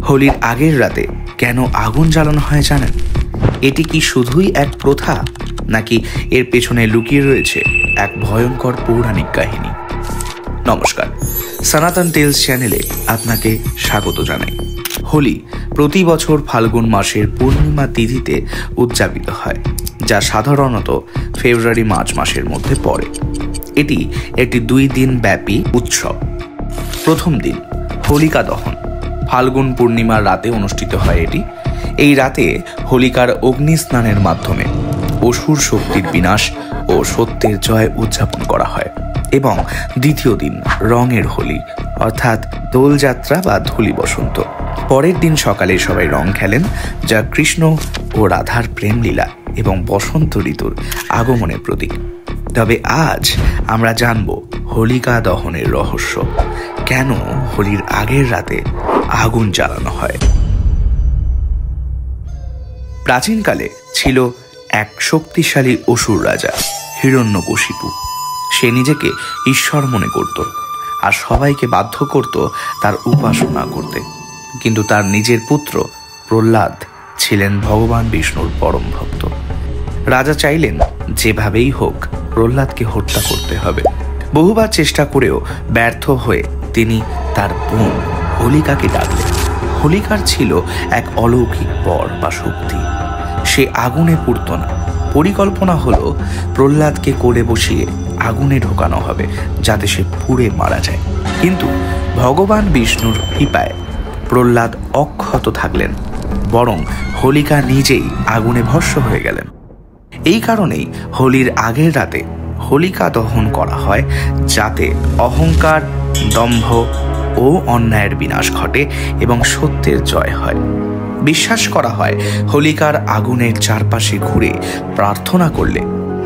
হোলির আগের রাতে কেন আগুন জ্বালানো হয় জানেন? এটি কি শুধুই এক প্রথা, নাকি এর পেছনে লুকিয়ে রয়েছে এক ভয়ঙ্কর পৌরাণিক কাহিনী? নমস্কার, সনাতন টেলস চ্যানেলে আপনাকে স্বাগত জানাই। হোলি প্রতি বছর ফাল্গুন মাসের পূর্ণিমা তিথিতে উদযাপিত হয়, যা সাধারণত ফেব্রুয়ারি-মার্চ মাসের মধ্যে পড়ে। এটি একটি 2 দিন ব্যাপী উৎসব। প্রথম দিন হোলিকা দহন ফাল্গুন পূর্ণিমার রাতে অনুষ্ঠিত হয়। এই রাতে হোলিকার অগ্নি স্নানের মাধ্যমে অসুর শক্তির বিনাশ ও সত্যের জয় উদযাপন করা হয়। এবং দ্বিতীয় দিন রঙের হোলি, অর্থাৎ দোলযাত্রা বা ধুলি বসন্ত। পরের দিন সকালে সবাই রং খেলেন, যা কৃষ্ণ ও রাধার প্রেমলীলা এবং বসন্ত ঋতুর আগমনের প্রতীক। তবে আজ আমরা জানব হোলিকা দহনের রহস্য, কেন হোলির আগের রাতে আগুন জ্বালানো হয়। প্রাচীনকালে ছিল এক শক্তিশালী অসুর রাজা হিরণ্যকশিপু। সে নিজেকে ঈশ্বর মনে করত আর সবাইকে বাধ্য করত তার উপাসনা করতে। কিন্তু তার নিজের পুত্র প্রহ্লাদ ছিলেন ভগবান বিষ্ণুর পরম ভক্ত। রাজা চাইলেন যেভাবেই হোক প্রহ্লাদকে হত্যা করতে হবে। বহুবার চেষ্টা করেও ব্যর্থ হয়ে তিনি তার বোন হোলিকাকে ডাকলেন। হোলিকার ছিল এক অলৌকিক বর বা শক্তি। সে আগুনে পুড়ত না। পরিকল্পনা হলো প্রহ্লাদকে কোলে বসিয়ে আগুনে ঢোকানো হবে, যাতে সে পুড়ে মারা যায়। কিন্তু ভগবান বিষ্ণুর কৃপায় প্রহ্লাদ অক্ষত থাকলেন, বরং হোলিকা নিজেই আগুনে ভস্ম হয়ে গেলেন। এই কারণেই হোলির আগের রাতে হোলিকা দহন করা হয়, যাতে অহংকার, দম্ভ ও অন্যায়ের বিনাশ ঘটে এবং সত্যের জয় হয়। বিশ্বাস করা হয় হোলিকার আগুনের চারপাশে ঘুরে প্রার্থনা করলে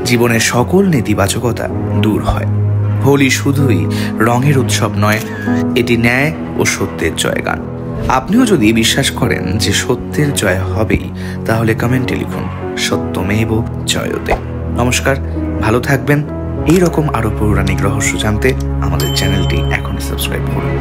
জীবনের সকল নেতিবাচকতা দূর হয়। হোলি শুধুই রঙের উৎসব নয়, এটি ন্যায় ও সত্যের জয়গান। আপনিও যদি বিশ্বাস করেন যে সত্যের জয় হবেই, তাহলে কমেন্টে লিখুন সত্যমেব জয়তে। নমস্কার, ভালো থাকবেন। এইরকম আরো পৌরাণিক রহস্য জানতে আমাদের চ্যানেলটি এখনই সাবস্ক্রাইব করুন।